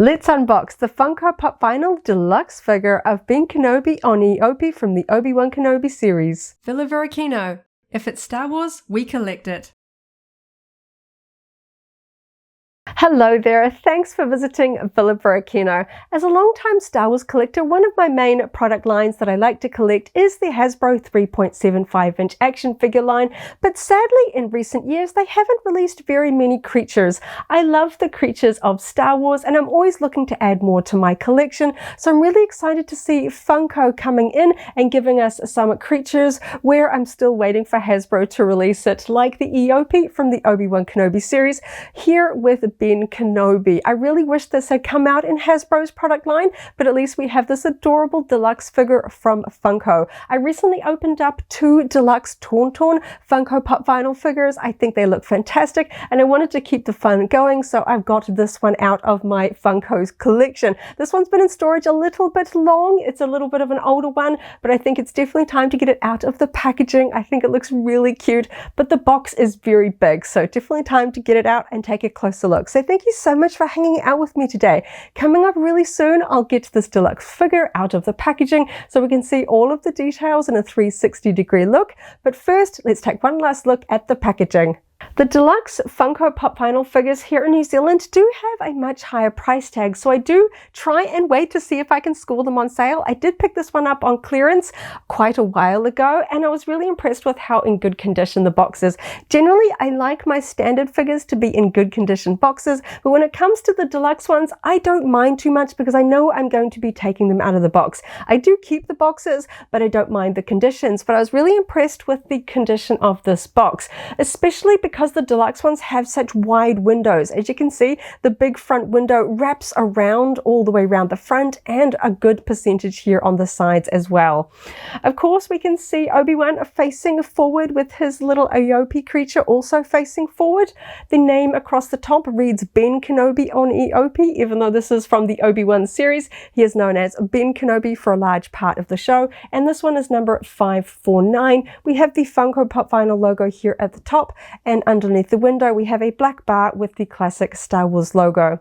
Let's unbox the Funko Pop Vinyl Deluxe figure of Ben Kenobi on Eopie from the Obi-Wan Kenobi series. Varykino. If it's Star Wars, we collect it. Hello there, thanks for visiting Varykino. As a long-time Star Wars collector, one of my main product lines that I like to collect is the Hasbro 3.75-inch action figure line, but sadly in recent years they haven't released very many creatures. I love the creatures of Star Wars and I'm always looking to add more to my collection, so I'm really excited to see Funko coming in and giving us some creatures where I'm still waiting for Hasbro to release it, like the Eopie from the Obi-Wan Kenobi series, here with Ben Kenobi. I really wish this had come out in Hasbro's product line, but at least we have this adorable deluxe figure from Funko. I recently opened up 2 deluxe Torn Funko Pop vinyl figures. I think they look fantastic and I wanted to keep the fun going, so I've got this one out of my Funko's collection. This one's been in storage a little bit long. It's a little bit of an older one, but I think it's definitely time to get it out of the packaging. I think it looks really cute, but the box is very big, so definitely time to get it out and take a closer look. So thank you so much for hanging out with me today. Coming up really soon, I'll get this deluxe figure out of the packaging so we can see all of the details in a 360-degree look. But first, let's take one last look at the packaging. The deluxe Funko Pop vinyl figures here in New Zealand do have a much higher price tag, so I do try and wait to see if I can score them on sale. I did pick this one up on clearance quite a while ago and I was really impressed with how in good condition the box is. Generally, I like my standard figures to be in good condition boxes, but when it comes to the deluxe ones, I don't mind too much because I know I'm going to be taking them out of the box. I do keep the boxes, but I don't mind the conditions. But I was really impressed with the condition of this box, especially because the deluxe ones have such wide windows. As you can see, the big front window wraps around all the way around the front and a good percentage here on the sides as well. Of course, we can see Obi-Wan facing forward with his little Eopie creature also facing forward. The name across the top reads Ben Kenobi on Eopie, even though this is from the Obi-Wan series. He is known as Ben Kenobi for a large part of the show, and this one is number 549. We have the Funko Pop vinyl logo here at the top, and underneath the window we have a black bar with the classic Star Wars logo.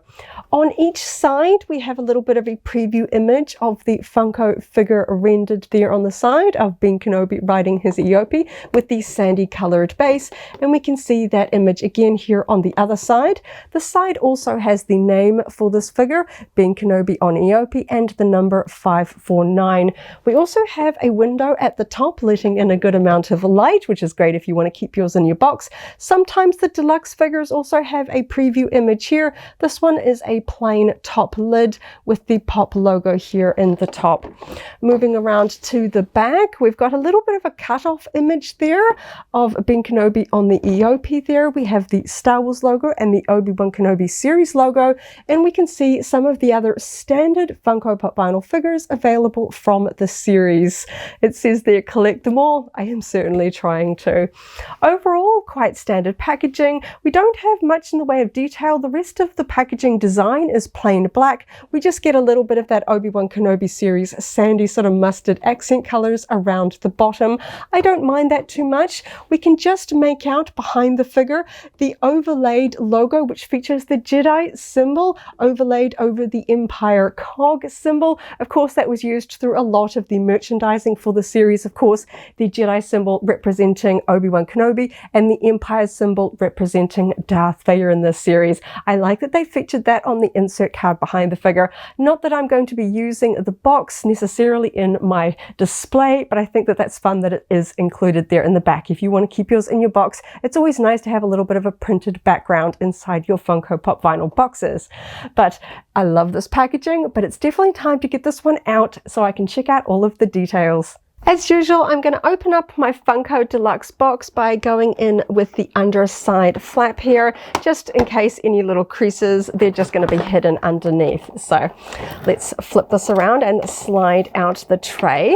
On each side we have a little bit of a preview image of the Funko figure rendered there on the side of Ben Kenobi riding his Eopie with the sandy colored base, and we can see that image again here on the other side. The side also has the name for this figure, Ben Kenobi on Eopie, and the number 549. We also have a window at the top letting in a good amount of light, which is great if you want to keep yours in your box. Sometimes the deluxe figures also have a preview image here. This one is a plain top lid with the Pop logo here in the top. Moving around to the back, we've got a little bit of a cut-off image there of Ben Kenobi on the Eopie there. We have the Star Wars logo and the Obi-Wan Kenobi series logo, and we can see some of the other standard Funko Pop vinyl figures available from the series. It says there, collect them all. I am certainly trying to. Overall, quite standard packaging. We don't have much in the way of detail. The rest of the packaging design is plain black. We just get a little bit of that Obi-Wan Kenobi series sandy sort of mustard accent colors around the bottom. I don't mind that too much. We can just make out behind the figure the overlaid logo, which features the Jedi symbol overlaid over the Empire cog symbol. Of course, that was used through a lot of the merchandising for the series. Of course, the Jedi symbol representing Obi-Wan Kenobi and the Empire symbol representing Darth Vader in this series. I like that they featured that on the insert card behind the figure. Not that I'm going to be using the box necessarily in my display, but I think that that's fun that it is included there in the back. If you want to keep yours in your box, it's always nice to have a little bit of a printed background inside your Funko Pop vinyl boxes. But I love this packaging, but it's definitely time to get this one out so I can check out all of the details. As usual, I'm going to open up my Funko Deluxe box by going in with the underside flap here, just in case any little creases, they're just going to be hidden underneath. So let's flip this around and slide out the tray.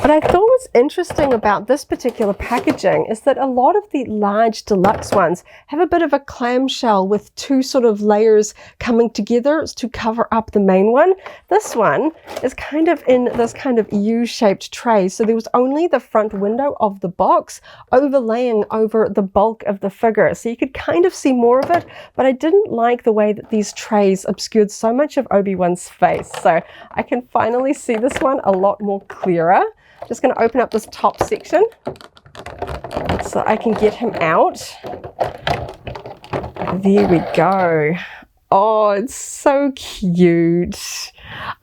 What I thought was interesting about this particular packaging is that a lot of the large deluxe ones have a bit of a clamshell with two sort of layers coming together to cover up the main one. This one is kind of in this kind of U-shaped tray, so there was only the front window of the box overlaying over the bulk of the figure, so you could kind of see more of it, but I didn't like the way that these trays obscured so much of Obi-Wan's face, so I can finally see this one a lot more clearer. Just going to open up this top section so I can get him out. There we go. Oh, it's so cute.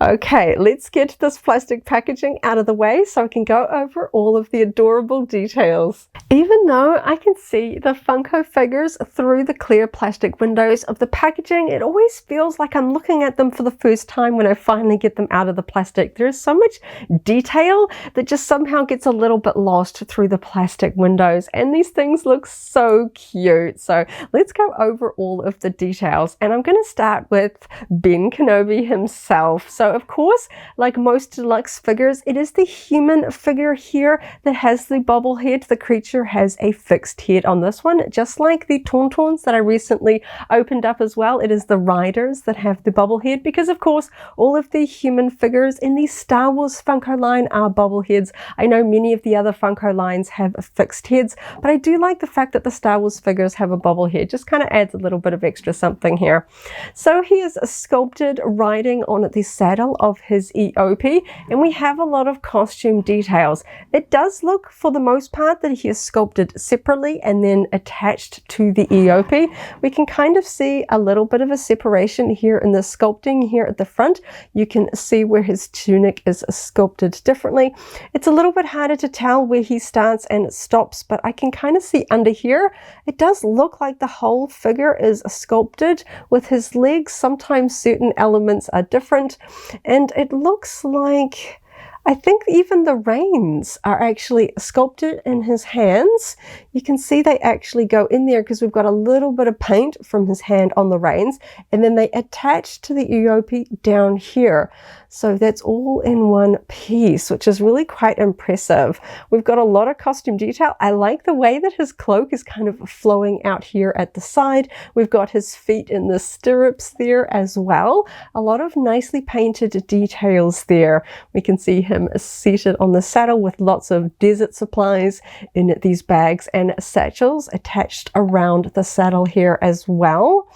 Okay, let's get this plastic packaging out of the way so I can go over all of the adorable details. Even though I can see the Funko figures through the clear plastic windows of the packaging, it always feels like I'm looking at them for the first time when I finally get them out of the plastic. There is so much detail that just somehow gets a little bit lost through the plastic windows, and these things look so cute. So let's go over all of the details, and I'm going to start with Ben Kenobi himself. So of course, like most deluxe figures, it is the human figure here that has the bobble head. The creature has a fixed head on this one, just like the Tauntauns that I recently opened up as well. It is the riders that have the bobble head, because of course all of the human figures in the Star Wars Funko line are bobble heads. I know many of the other Funko lines have fixed heads, but I do like the fact that the Star Wars figures have a bobble head. Just kind of adds a little bit of extra something here. So he is sculpted riding on the saddle of his Eopie, and we have a lot of costume details. It does look, for the most part, that he is sculpted separately and then attached to the Eopie. We can kind of see a little bit of a separation here in the sculpting here at the front. You can see where his tunic is sculpted differently. It's a little bit harder to tell where he starts and stops, but I can kind of see under here. It does look like the whole figure is sculpted with his legs. Sometimes certain elements are different, and it looks like, I think even the reins are actually sculpted in his hands. You can see they actually go in there because we've got a little bit of paint from his hand on the reins, and then they attach to the Eopie down here. So that's all in one piece, which is really quite impressive. We've got a lot of costume detail. I like the way that his cloak is kind of flowing out here at the side. We've got his feet in the stirrups there as well. A lot of nicely painted details there. We can see him seated on the saddle with lots of desert supplies in these bags and satchels attached around the saddle here as well.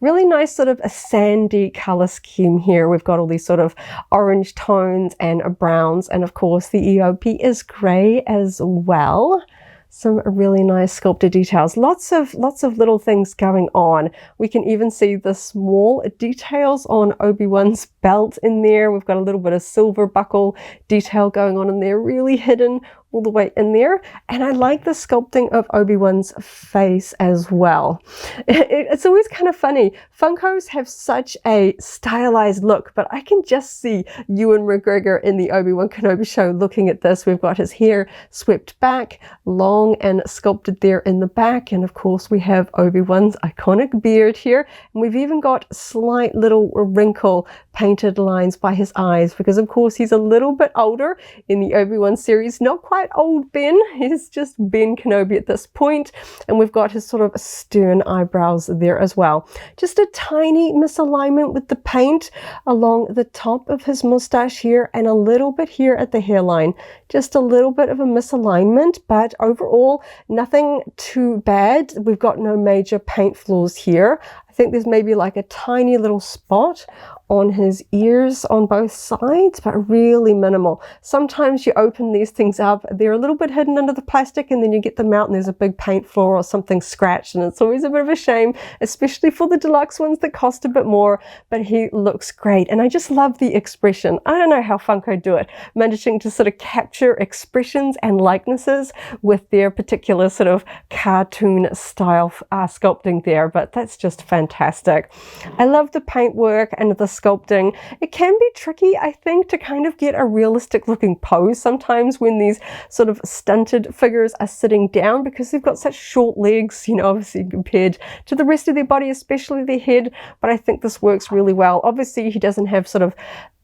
Really nice sort of a sandy color scheme here. We've got all these sort of orange tones and browns, and of course the Eopie is gray as well. Some really nice sculpted details. Lots of little things going on. We can even see the small details on Obi-Wan's belt in there. We've got a little bit of silver buckle detail going on in there, really hidden all the way in there. And I like the sculpting of Obi-Wan's face as well. It's always kind of funny. Funkos have such a stylized look, but I can just see Ewan McGregor in the Obi-Wan Kenobi show looking at this. We've got his hair swept back, long and sculpted there in the back. And of course we have Obi-Wan's iconic beard here. And we've even got slight little wrinkle painted lines by his eyes, because of course he's a little bit older in the Obi-Wan series. Not quite old Ben, he's just Ben Kenobi at this point, and we've got his sort of stern eyebrows there as well. Just a tiny misalignment with the paint along the top of his mustache here, and a little bit here at the hairline. Just a little bit of a misalignment, but overall nothing too bad. We've got no major paint flaws here. I think there's maybe like a tiny little spot on his ears on both sides, but really minimal. Sometimes you open these things up, they're a little bit hidden under the plastic, and then you get them out and there's a big paint flaw or something scratched, and it's always a bit of a shame, especially for the deluxe ones that cost a bit more, but he looks great. And I just love the expression. I don't know how Funko do it, managing to sort of capture expressions and likenesses with their particular sort of cartoon style sculpting there, but that's just fantastic. I love the paintwork and the sculpting. It can be tricky, I think, to kind of get a realistic looking pose sometimes when these sort of stunted figures are sitting down, because they've got such short legs, you know, obviously compared to the rest of their body, especially their head, but I think this works really well. Obviously he doesn't have sort of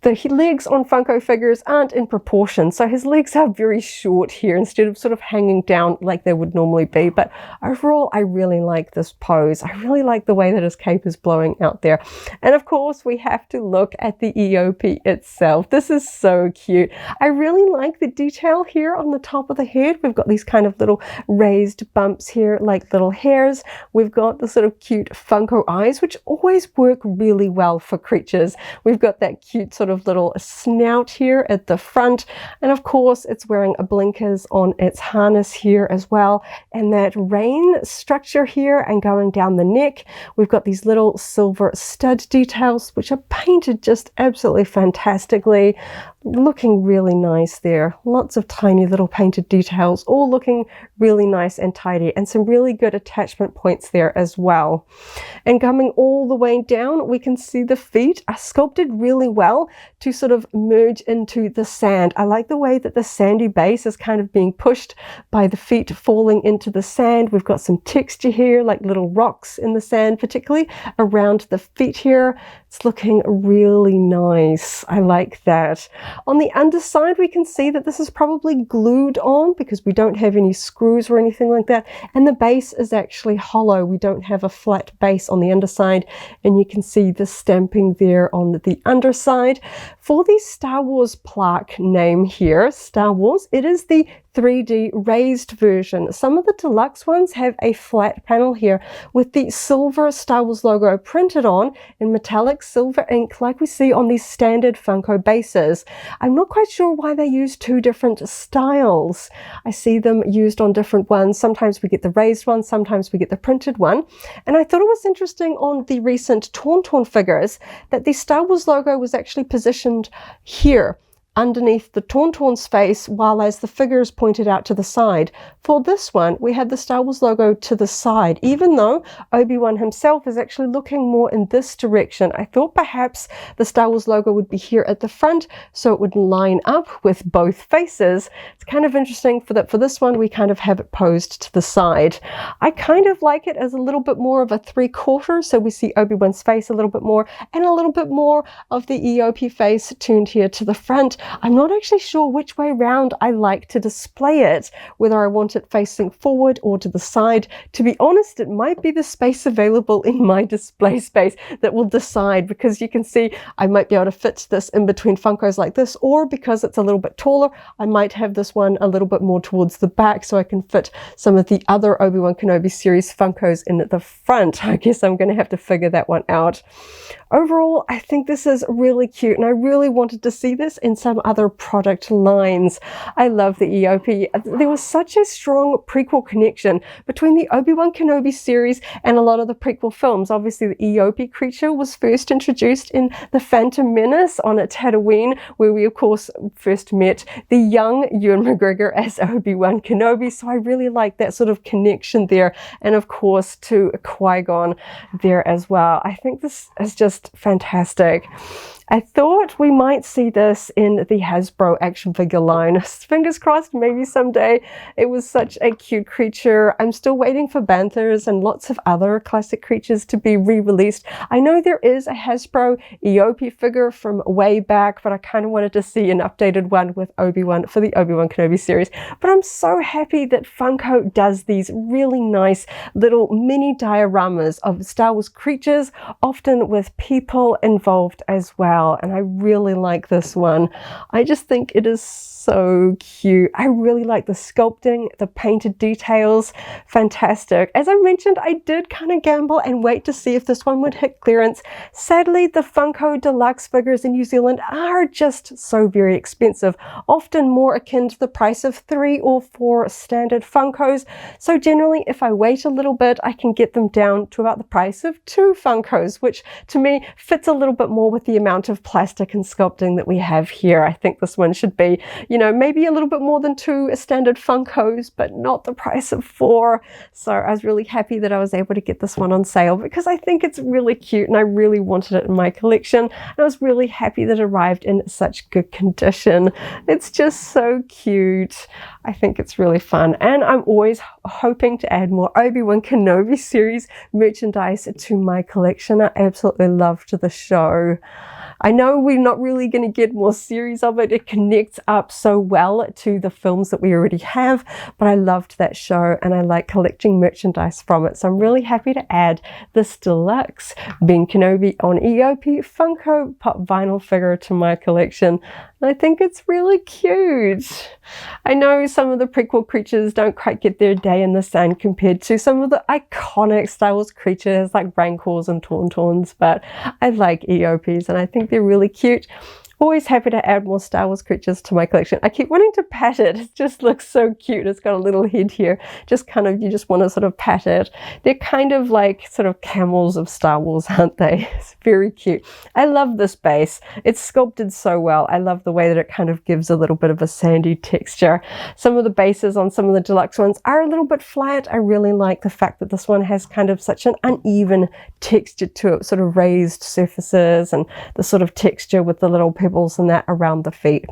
The legs on Funko figures aren't in proportion, so his legs are very short here instead of sort of hanging down like they would normally be. But overall, I really like this pose. I really like the way that his cape is blowing out there. And of course, we have to look at the Eopie itself. This is so cute. I really like the detail here on the top of the head. We've got these kind of little raised bumps here, like little hairs. We've got the sort of cute Funko eyes, which always work really well for creatures. We've got that cute sort of little snout here at the front, and of course it's wearing blinkers on its harness here as well, and that rein structure here and going down the neck. We've got these little silver stud details which are painted just absolutely fantastically, looking really nice there. Lots of tiny little painted details, all looking really nice and tidy, and some really good attachment points there as well. And coming all the way down, we can see the feet are sculpted really well to sort of merge into the sand. I like the way that the sandy base is kind of being pushed by the feet falling into the sand. We've got some texture here, like little rocks in the sand, particularly around the feet here. It's looking really nice. I like that. On the underside, we can see that this is probably glued on because we don't have any screws or anything like that. And the base is actually hollow. We don't have a flat base on the underside. And you can see the stamping there on the underside. For the Star Wars plaque name here, Star Wars, it is the 3D raised version. Some of the deluxe ones have a flat panel here with the silver Star Wars logo printed on in metallic silver ink like we see on these standard Funko bases. I'm not quite sure why they use two different styles. I see them used on different ones. Sometimes we get the raised one, sometimes we get the printed one. And I thought it was interesting on the recent Tauntaun figures that the Star Wars logo was actually positioned here underneath the Tauntaun's face, while as the figures pointed out to the side. For this one, we had the Star Wars logo to the side, even though Obi-Wan himself is actually looking more in this direction. I thought perhaps the Star Wars logo would be here at the front, so it would line up with both faces. It's kind of interesting for this one, we kind of have it posed to the side. I kind of like it as a little bit more of a 3/4, so we see Obi-Wan's face a little bit more, and a little bit more of the Eopie face turned here to the front. I'm not actually sure which way round I like to display it, whether I want it facing forward or to the side. To be honest, it might be the space available in my display space that will decide, because you can see I might be able to fit this in between Funkos like this, or because it's a little bit taller, I might have this one a little bit more towards the back so I can fit some of the other Obi-Wan Kenobi series Funkos in at the front. I guess I'm going to have to figure that one out. Overall, I think this is really cute, and I really wanted to see this in some other product lines. I love the Eopie. There was such a strong prequel connection between the Obi-Wan Kenobi series and a lot of the prequel films. Obviously, the Eopie creature was first introduced in The Phantom Menace on Tatooine, where we, of course, first met the young Ewan McGregor as Obi-Wan Kenobi. So I really like that sort of connection there. And of course, to Qui-Gon there as well. I think this is just fantastic. I thought we might see this in the Hasbro action figure line. Fingers crossed, maybe someday. It was such a cute creature. I'm still waiting for Banthas and lots of other classic creatures to be re-released. I know there is a Hasbro Eopie figure from way back, but I kind of wanted to see an updated one with Obi-Wan for the Obi-Wan Kenobi series. But I'm so happy that Funko does these really nice little mini dioramas of Star Wars creatures, often with people involved as well. And I really like this one. I just think it is so cute. I really like the sculpting, the painted details, fantastic. As I mentioned, I did kind of gamble and wait to see if this one would hit clearance. Sadly, the Funko Deluxe figures in New Zealand are just so very expensive, often more akin to the price of 3 or 4 standard Funkos. So generally, if I wait a little bit, I can get them down to about the price of 2 Funkos, which to me fits a little bit more with the amount of plastic and sculpting that we have here. I think this one should be, you know, maybe a little bit more than 2 standard Funkos, but not the price of 4. So I was really happy that I was able to get this one on sale, because I think it's really cute and I really wanted it in my collection. And I was really happy that it arrived in such good condition. It's just so cute. I think it's really fun, and I'm always hoping to add more Obi-Wan Kenobi series merchandise to my collection. I absolutely loved the show. I know we're not really going to get more series of it. It connects up so well to the films that we already have, but I loved that show and I like collecting merchandise from it. So I'm really happy to add this Deluxe Ben Kenobi on Eopie Funko Pop vinyl figure to my collection. And I think it's really cute. I know some of the prequel creatures don't quite get their day in the sun compared to some of the iconic Star Wars creatures like Rancors and Tauntauns, but I like Eopies and I think they're really cute. Always happy to add more Star Wars creatures to my collection. I keep wanting to pat it. It just looks so cute. It's got a little head here. Just kind of, you just want to sort of pat it. They're kind of like sort of camels of Star Wars, aren't they? It's very cute. I love this base. It's sculpted so well. I love the way that it kind of gives a little bit of a sandy texture. Some of the bases on some of the deluxe ones are a little bit flat. I really like the fact that this one has kind of such an uneven texture to it, sort of raised surfaces and the sort of texture with the little pebbles and that around the feet.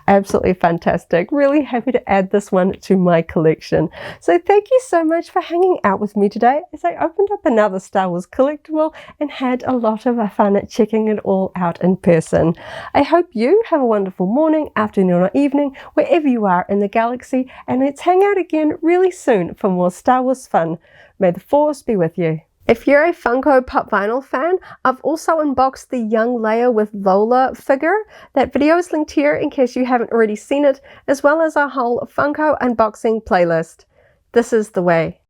Absolutely fantastic. Really happy to add this one to my collection. So thank you so much for hanging out with me today as I opened up another Star Wars collectible and had a lot of fun at checking it all out in person. I hope you have a wonderful morning, afternoon or evening wherever you are in the galaxy, and let's hang out again really soon for more Star Wars fun. May the Force be with you. If you're a Funko Pop vinyl fan, I've also unboxed the young Leia with Lola figure. That video is linked here in case you haven't already seen it, as well as a whole Funko unboxing playlist. This is the way.